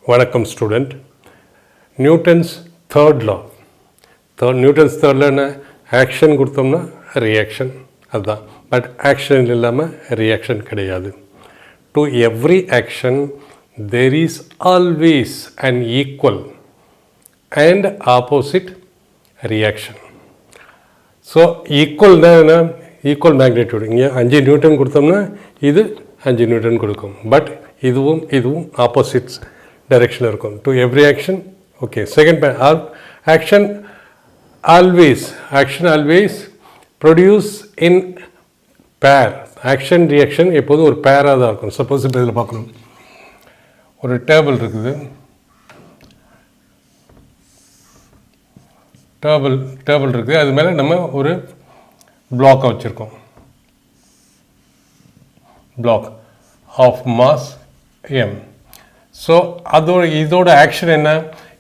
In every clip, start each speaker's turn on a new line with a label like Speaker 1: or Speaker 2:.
Speaker 1: வணக்கம் student. Newton's third law. Newton's third law என்ன? Action கொடுத்தோம்னா ரியாக்ஷன், அதுதான். பட் ஆக்ஷன் இல்லாமல் ரியாக்ஷன் கிடையாது. To every action there is always an equal and opposite reaction. So ஈக்குவல்னா என்ன? Equal magnitude. இங்கே 5 நியூட்டன் கொடுத்தோம்னா இது 5 நியூட்டன் கொடுக்கும். பட் இதுவும் ஆப்போசிட்ஸ் டைரெக்ஷனில் இருக்கும். To every action. Okay, second action always produce in pair. Action reaction எப்போதும் ஒரு பேராக தான் இருக்கும். சப்போஸ் இப்போ இதில் பார்க்கணும், ஒரு டேபிள் இருக்குது. டேபிள் இருக்குது, அது மேலே நம்ம ஒரு பிளாக்கை வச்சுருக்கோம். Block of mass m. So இதோட ஆக்ஷன் என்ன?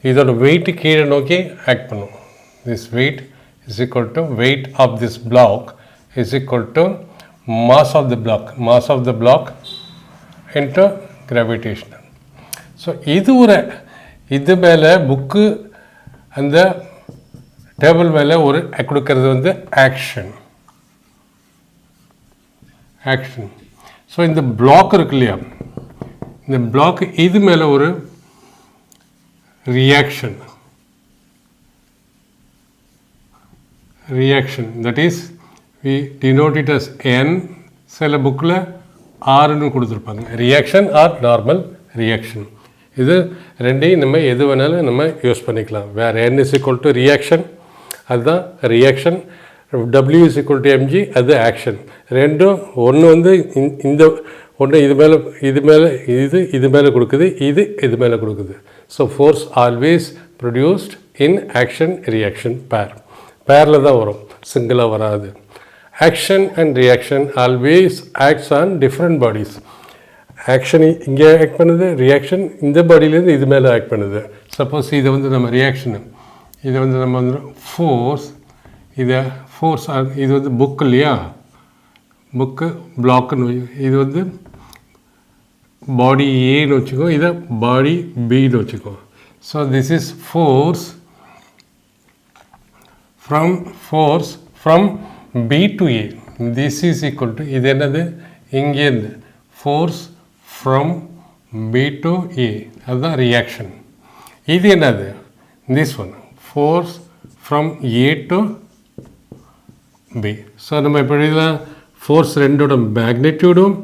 Speaker 1: இதோட வெயிட்டு கீழே நோக்கி ஆக்ட் பண்ணும். This weight is equal to weight of this block is equal to mass of the block into gravitational. So இது மேலே புக்கு அந்த டேபிள் மேலே ஒரு கொடுக்கறது வந்து ஆக்ஷன். ஸோ இந்த பிளாக் இருக்கு இல்லையா, இந்த பிளாக் இது மேலே ஒரு reaction. That is we denote it as n. சில புக்கில் ஆர்னு கொடுத்துருப்பாங்க. Reaction or normal reaction. இது ரெண்டையும் நம்ம எது வேணாலும் நம்ம யூஸ் பண்ணிக்கலாம். வேறு n is equal to reaction, அதுதான் reaction. W is equal to mg, அது ஆக்ஷன். ரெண்டும் ஒன்று வந்து இந்த ஒன்று இது மேலே கொடுக்குது, இது மேலே கொடுக்குது. So force always produced in action reaction பேரில் தான் வரும், சிங்கிளாக வராது. Action and reaction always acts on different bodies. Action இங்கே ஆக்ட் பண்ணுது, ரியாக்ஷன் இந்த பாடியிலேருந்து இது மேலே ஆக்ட் பண்ணுது. சப்போஸ் இதை வந்து நம்ம ரியாக்ஷனு, இதை வந்து நம்ம வந்து ஃபோர்ஸ், இது வந்து புக்கு இல்லையா, புக்கு பிளாக்குன்னு, இது வந்து பாடி ஏன்னு வச்சுக்கோ, இதை பாடி பின்னு வச்சுக்கோ. So this is force from B to A. This is equal to, இது என்னது, இங்கேருந்து force from B to A, அதுதான் ரியாக்ஷன். இது என்னது, this one force from A to B. So நம்ம இப்போ எழுதலாம், ஃபோர்ஸ் ரெண்டோட மேக்னிடியூடும்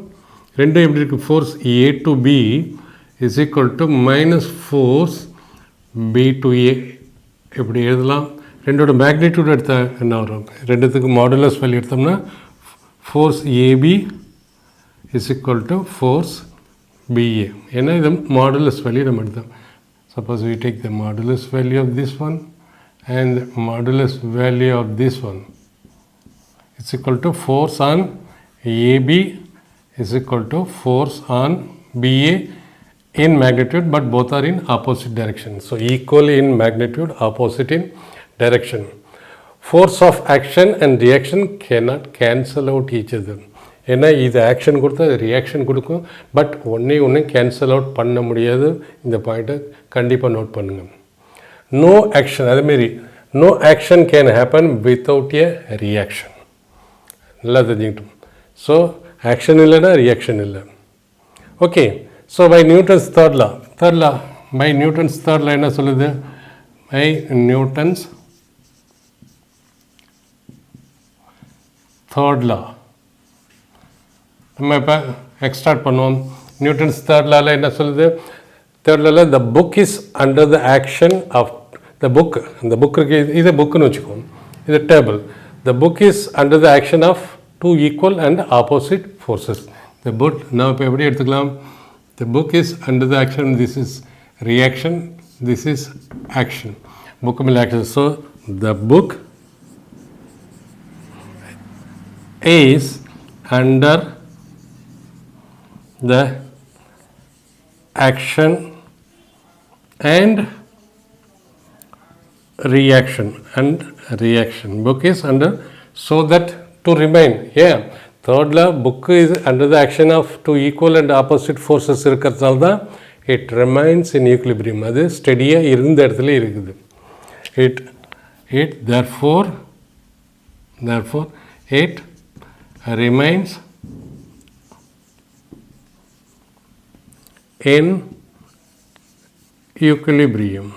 Speaker 1: ரெண்டும் எப்படி இருக்குது, force A to B is equal to minus force B to A. எப்படி எழுதலாம்? ரெண்டோட மேக்னிடியூட் எடுத்தால் என்ன வரும்? ரெண்டுத்துக்கு மாடுலஸ் வேல்யூ எடுத்தோம்னா force AB is equal to force BA. ஏன்னா இது மாடுலஸ் வேல்யூ நம்ம எடுத்தோம். Suppose we take the modulus value of this one and modulus value of this one is equal to force on AB is equal to force on BA in magnitude, but both are in opposite direction. So equal in magnitude, opposite in direction. Force of action and reaction cannot cancel out each other. ஏன்னா இது action கொடுத்தா அது reaction கொடுக்கும். But ஒன்று cancel out பண்ண முடியாது. இந்த பாயிண்ட்டை கண்டிப்பாக நோட் பண்ணுங்கள். நோ ஆக்ஷன், அதேமாரி no action can happen without a reaction. நல்லா தெரிஞ்சுக்கிட்டோம். ஸோ ஆக்ஷன் இல்லைன்னா ரியாக்ஷன் இல்லை. Okay, so by Newton's third law என்ன சொல்லுது? பை நியூட்டன்ஸ் தேர்ட் லா நம்ம இப்போ எக்ஸ்ட்ராக்ட் பண்ணுவோம். நியூட்டன்ஸ் தேர்ட் லாவில் என்ன சொல்லுது? தேர்ட் லாவில் the book is under the action of the book. அந்த புக் இருக்கு, இதை புக்குன்னு வச்சுக்கோம், இது table. The book is under the action of two equal and opposite forces. The book, now எப்படி எடுத்துக்கலாம்? The book is under the action, this is reaction, this is action. Book மேல action. So the book is under the action and reaction. Book is under, so that to remain. Yeah, third law, book is under the action of two equal and opposite forces இருக்கிறதால தான் it remains in equilibrium. அது ஸ்டெடியாக இருந்த இடத்துல இருக்குது. It therefore it remains in equilibrium.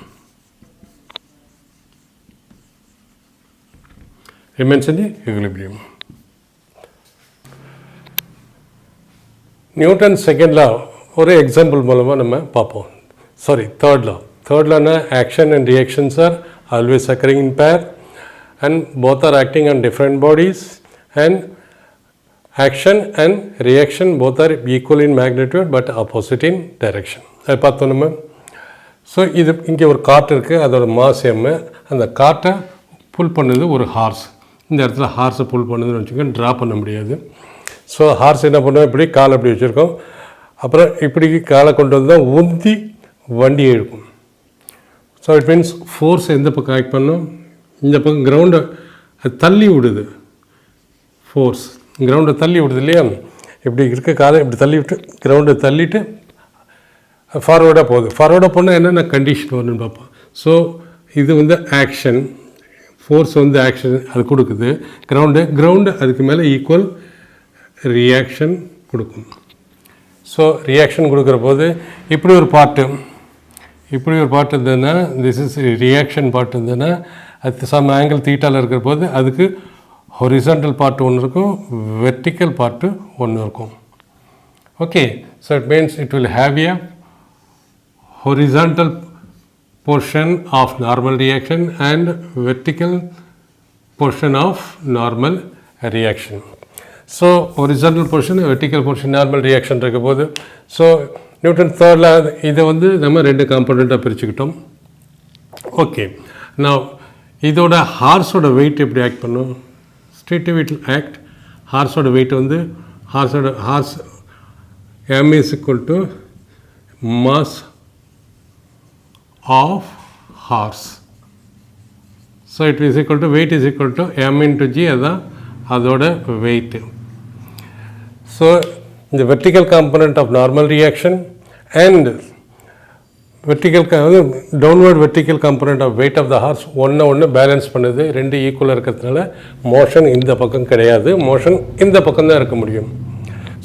Speaker 1: Remains in equilibrium. Newton's second law ஒரு example மூலமாக நம்ம பார்ப்போம். தேர்ட் லானா action and reactions are always occurring in pair and both are acting on different bodies and action and reaction both are equal in magnitude but opposite in direction. அது பார்த்தோம் நம்ம. So இது இங்கே ஒரு காற்று இருக்குது, அதோட மாஸ் எம்மு. அந்த காற்றை புல் பண்ணுது ஒரு ஹார்ஸ். இந்த இடத்துல ஹார்ஸை புல் பண்ணுதுன்னு வச்சுக்கோங்க, ட்ரா பண்ண முடியாது. ஸோ ஹார்ஸ் என்ன பண்ணுவோம், இப்படி காலை அப்படி வச்சுருக்கோம், அப்புறம் இப்படி காலை கொண்டு வந்து தான் உந்தி வண்டியை இழுக்கும். ஸோ இட் மீன்ஸ் ஃபோர்ஸ் எந்த பக்கம் ஆக்ட் பண்ணும், இந்த பக்கம் கிரவுண்டை அது தள்ளி விடுது. ஃபோர்ஸ் கிரவுண்டை தள்ளி விடுது இல்லையா, இப்படி இருக்க காலை இப்படி தள்ளி விட்டு கிரவுண்டை தள்ளிட்டு ஃபார்வேர்டாக போகுது. ஃபார்வேர்டாக போனால் என்னென்ன கண்டிஷன் வரும்னு பார்ப்போம். ஸோ இது வந்து ஆக்ஷன், ஃபோர்ஸ் வந்து ஆக்ஷன் அது கொடுக்குது. கிரவுண்டு அதுக்கு மேலே ஈக்குவல் ரியாக்ஷன் கொடுக்கும். ஸோ ரியாக்ஷன் கொடுக்குற போது இப்படி ஒரு பார்ட்டு இருந்ததுன்னா, திஸ் இஸ் ரியாக்ஷன் பார்ட் இருந்ததுன்னா, அது சம் ஆங்கிள் தீட்டாவில் இருக்கிற போது அதுக்கு ஹொரிசாண்டல் பார்ட்டு ஒன்று இருக்கும், வெர்டிக்கல் பார்ட்டு ஒன்று இருக்கும். Okay, so it means it will have a horizontal portion of normal reaction and vertical portion of normal reaction. So horizontal portion, vertical portion, normal reaction இருக்க போது. So Newton தேர்டில் இதை வந்து நம்ம ரெண்டு காம்பனண்ட்டாக பிரிச்சுக்கிட்டோம். ஓகே, நான் இதோட ஹார்ஸோட வெயிட் எப்படி ஆக்ட் பண்ணும், ஸ்ட்ரெயிட் வெயிட் ஆக்ட். ஹார்ஸோட வெயிட் வந்து hours m is equal to mass of horse. So it is equal to weight is equal to m into g, அதான் அதோட weight. So the vertical component of normal reaction and downward vertical component of weight of the horse ஒன்று balance பண்ணுது. ரெண்டு ஈக்குவலாக இருக்கிறதுனால motion இந்த பக்கம் கிடையாது, மோஷன் இந்த பக்கம் தான் இருக்க முடியும்.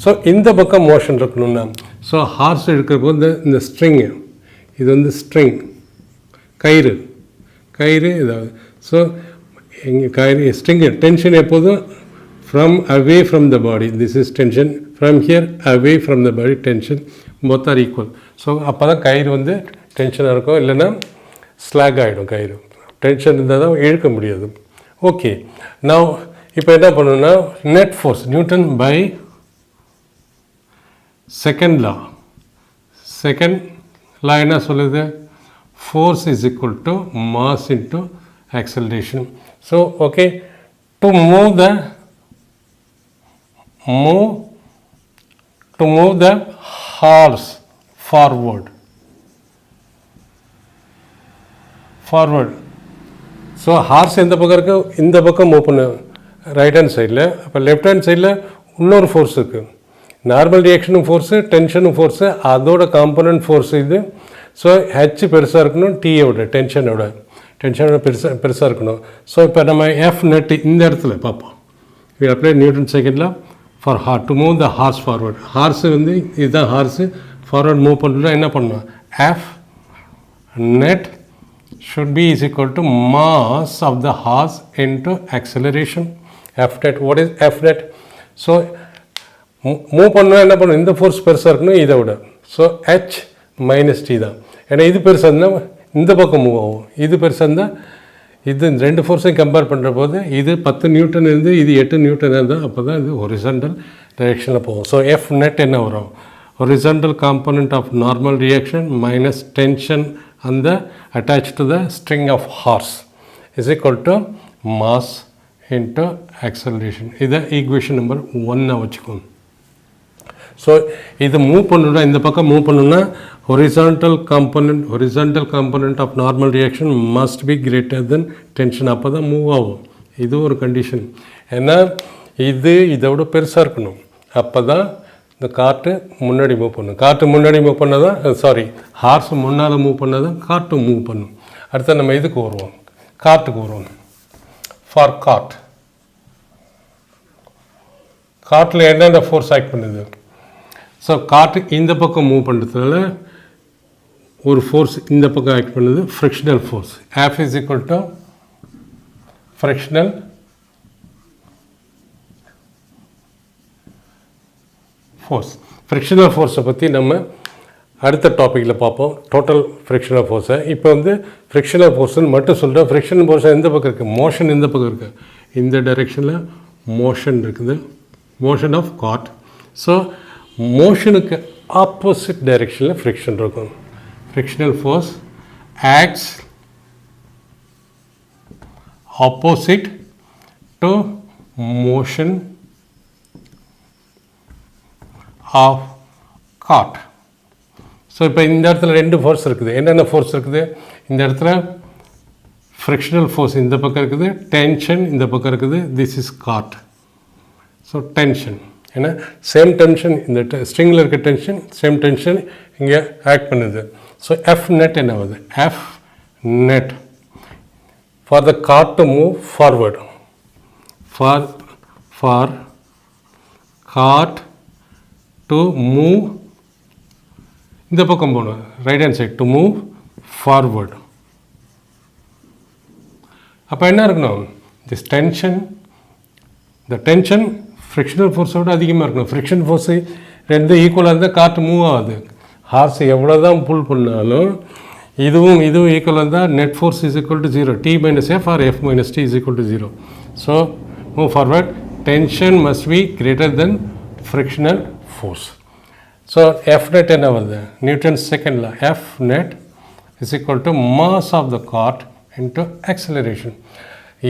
Speaker 1: ஸோ இந்த பக்கம் மோஷன் இருக்கணும்னா, ஸோ ஹார்ஸ் இருக்கிற போது இந்த ஸ்ட்ரிங்கு, இது வந்து ஸ்ட்ரிங் கயிறு இதாவது. ஸோ இங்கே கயிறு ஸ்ட்ரிங்கு டென்ஷன் எப்போதும் from away from the body, this is tension, from here away from the body tension, both are equal. So அப்போ தான் கயிறு வந்து டென்ஷனாக இருக்கும், இல்லைன்னா ஸ்லாக் ஆகிடும். கயிறு டென்ஷன் இருந்தால் தான் இழுக்க முடியாது. ஓகே, நான் இப்போ என்ன பண்ணணுன்னா net force Newton by second law என்ன சொல்லுது, force is equal to mass into acceleration. So okay, to move the horse forward. So horse எந்த பக்கம் இருக்கு, இந்த பக்கம் மூவ் பண்ணு ரைட் ஹேண்ட் சைடில். அப்போ லெஃப்ட் ஹேண்ட் சைடில் இன்னொரு ஃபோர்ஸ் இருக்குது, நார்மல் ரியாக்ஷனும் ஃபோர்ஸு, டென்ஷனும் ஃபோர்ஸு, அதோட காம்பனன்ட் ஃபோர்ஸ் இது. ஸோ ஹெச் பெருசாக இருக்கணும், டீயோட டென்ஷனோட பெருசாக இருக்கணும். ஸோ இப்போ நம்ம எஃப் நெட் இந்த இடத்துல பார்ப்போம். வி அப்ளை நியூட்டன் செகண்டில் for to move the hours forward. Horse வந்து இதுதான் ஹார்ஸு, ஃபார்வர்ட் மூவ் பண்ணணும்னா என்ன பண்ணணும், F net should be is equal to mass of the horse into acceleration. F net, what is F net? So move பண்ணால் என்ன பண்ணணும், இந்த force பெருசாக இருக்கணும் இதை விட. ஸோ ஹெச் மைனஸ் டி தான். ஏன்னா இது பெருசாக இருந்தால் இந்த பக்கம் மூவ் ஆகும், இது பெருசாக இருந்தால் இது ரெண்டு ஃபோர்ஸையும் கம்பேர் பண்ணுற போது இது 10 நியூட்டன் இருந்து இது 8 நியூட்டன் இருந்தால் அப்போ தான் இது ஹொரிசாண்டல் டைரெக்ஷனில் போகும். ஸோ எஃப் நெட் என்ன வரும், horizontal component of normal reaction minus tension அந்த attached to the string of horse is equal to mass into acceleration. இது ஈக்குவேஷன் நம்பர் 1 வச்சுக்கோங்க. ஸோ இது மூவ் பண்ணணுன்னா, இந்த பக்கம் மூவ் பண்ணணுன்னா horizontal component of normal reaction must be greater than tension. அப்போ தான் மூவ் ஆகும். இது ஒரு கண்டிஷன். ஏன்னா இது இதை விட பெருசாக இருக்கணும், அப்போ தான் இந்த காற்று முன்னாடி மூவ் பண்ணும். காற்று முன்னாடி மூவ் பண்ணால் தான் சாரி ஹார்ஸ் முன்னால் மூவ் பண்ணால் தான் காற்று மூவ் பண்ணும். அடுத்து நம்ம இதுக்கு வருவோம், காற்றுக்கு வருவோம். ஃபார் காட், காற்றில் என்னென்ன ஃபோர்ஸ் ஆக்ட் பண்ணுது? ஸோ காற்று இந்த பக்கம் மூவ் பண்ணுறதுனால ஒரு ஃபோர்ஸ் இந்த பக்கம் ஆக்ட் பண்ணுது, frictional force. F is equal to frictional force. Frictional ஃபோர்ஸை பற்றி நம்ம அடுத்த டாப்பிக்கில் பார்ப்போம், டோட்டல் ஃப்ரிக்ஷனல் ஃபோர்ஸை. இப்போ வந்து ஃப்ரிக்ஷனல் ஃபோர்ஸ்ன்னு மட்டும் சொல்கிறேன். ஃப்ரிக்ஷனல் ஃபோர்ஸ் எந்த பக்கம் இருக்குது? மோஷன் இந்த பக்கம் இருக்குது. இந்த டைரெக்ஷனில் மோஷன் இருக்குது, மோஷன் ஆஃப் காட். ஸோ மோஷனுக்கு ஆப்போசிட் டைரெக்ஷனில் ஃப்ரிக்ஷன் இருக்கும். Frictional force acts opposite to motion of cart. So இப்போ இந்த இடத்துல ரெண்டு ஃபோர்ஸ் இருக்குது. என்னென்ன ஃபோர்ஸ் இருக்குது? இந்த இடத்துல ஃப்ரிக்ஷனல் ஃபோர்ஸ் இந்த பக்கம் இருக்குது, டென்ஷன் இந்த பக்கம் இருக்குது. This is cart. So tension, ஏன்னா சேம் டென்ஷன், இந்த ஸ்ட்ரிங்கில் இருக்க டென்ஷன் சேம் டென்ஷன் இங்கே ஆக்ட் பண்ணுது. ஸோ எஃப் நெட் என்ன ஆகுது? F net for the cart to move forward, for cart to move இந்த பக்கம் போகணும், right hand side, to move forward. அப்போ என்ன இருக்கணும்? திஸ் டென்ஷன், இந்த டென்ஷன் ஃப்ரிக்ஷனல் ஃபோர்ஸோடு அதிகமாக இருக்கணும். ஃப்ரிக்ஷன் ஃபோர்ஸு ரெண்டு ஈக்குவலாக இருந்தால் காற்று மூவ் ஆகுது. ஹார்ஸ் எவ்வளோ தான் புல் பண்ணாலும் இதுவும் ஈக்குவலாக இருந்தால் net force is equal to 0. T minus F or F minus T is equal to 0. So move forward, tension must be greater than frictional force. So F net என்ன வருது? Newton's second law, F net is equal to mass of the cart into acceleration.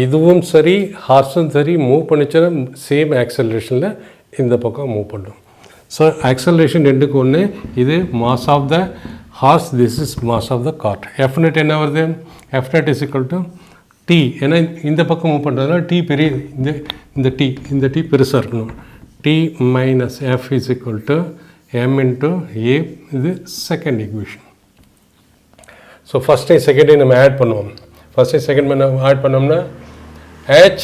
Speaker 1: இதுவும் சரி ஹார்ஸும் சரி move பண்ணிச்சுன்னா same ஆக்சலரேஷனில் இந்த பக்கம் move பண்ணும். So acceleration ரெண்டுக்கு ஒன்று. இது mass of the horse, this is mass of the cart. F net என்ன வருது? F net is equal to T. ஏன்னா இந்த பக்கம் மூவ் பண்ணுறதுனால டி பெரிய, இந்த டி பெருசாக இருக்கணும். T minus F is equal to M into A. இது செகண்ட் ஈக்குவேஷன். ஸோ ஃபஸ்ட்டையும் செகண்டையும் நம்ம ஆட் பண்ணுவோம். ஃபஸ்ட்டையும் செகண்ட் ஆட் பண்ணோம்னா h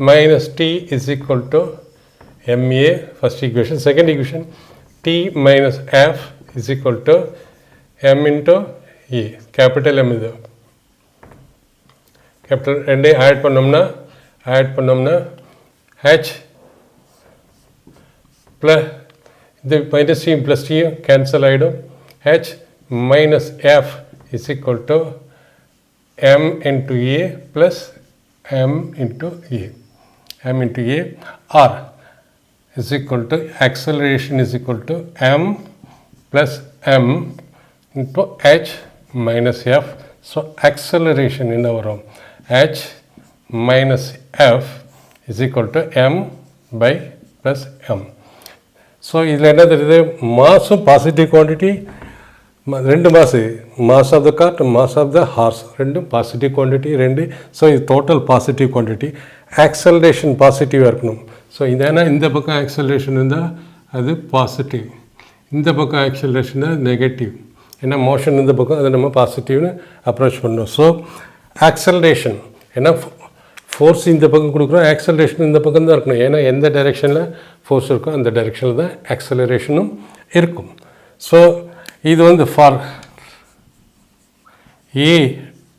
Speaker 1: minus t is equal to ma, first equation. Second equation, t minus f is equal to m into e, capital M இது capital. ரெண்டே add பண்ணோம்னா h plus இது minus c plus t cancel ஆகிடும். h minus f is equal to m into a plus m into a or is equal to acceleration is equal to m plus m into h minus f. So acceleration in our h minus f is equal to m by plus m. So இதில் என்ன தெரியுது? மாஸும் positive quantity, ரெண்டு mass of the cart, mass of the horse, ரெண்டும் positive quantity ரெண்டு. So இது total positive quantity. Acceleration பாசிட்டிவாக இருக்கணும். ஸோ இதேனா இந்த பக்கம் ஆக்சலரேஷன் இருந்தால் அது பாசிட்டிவ், இந்த பக்கம் ஆக்சலரேஷன் நெகட்டிவ். ஏன்னா மோஷன் இந்த பக்கம், அதை நம்ம பாசிட்டிவ்னு அப்ரோச் பண்ணணும். ஸோ ஆக்சலரேஷன், ஏன்னா ஃபோர்ஸ் இந்த பக்கம் கொடுக்குறோம், ஆக்சலரேஷன் இந்த பக்கம் தான் இருக்கணும். ஏன்னா எந்த டைரெக்ஷனில் ஃபோர்ஸ் இருக்கோ அந்த டைரெக்ஷனில் தான் ஆக்சலரேஷனும் இருக்கும். ஸோ இது வந்து for A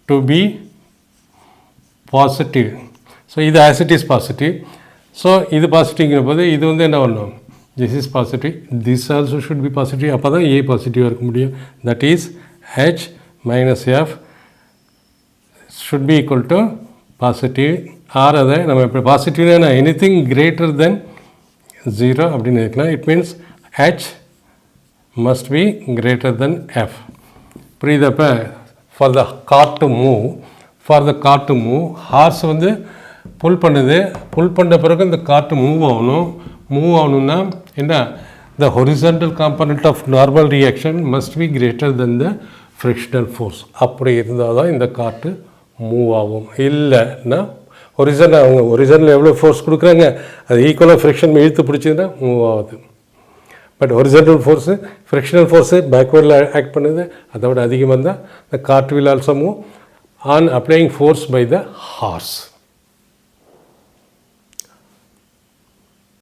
Speaker 1: to be positive. So இது as it is positive. So இது பாசிட்டிவ்ங்கிற போது இது வந்து என்ன பண்ணணும்? This is positive, this also should be positive. அப்போ தான் ஏ பாசிட்டிவாக இருக்க முடியும். That is H minus F should be equal to positive. Or அதை நம்ம இப்போ பாசிட்டிவ்னா எனி திங் கிரேட்டர் தென் 0 அப்படின்னு இருக்கலாம். It means H must be greater than f. புரியுதப்போ? for the car to move hours வந்து புல் பண்ணுது. புல் பண்ண பிறகு இந்த காற்று மூவ் ஆகணும்னா என்ன? the horizontal component of normal reaction must be greater than the frictional force. அப்படி இருந்தால் தான் இந்த காற்று மூவ் ஆகும். இல்லைன்னா அவங்க ஒரிஜினல் எவ்வளோ ஃபோர்ஸ் கொடுக்குறாங்க அது ஈக்குவலாக ஃப்ரிக்ஷன் இழுத்து பிடிச்சதுன்னா மூவ் ஆகுது. But original force frictional force பேக்வேர்டில் ஆக்ட் பண்ணுது, அதை விட அதிகமாக இருந்தால் the cart will also move on applying force by the hours.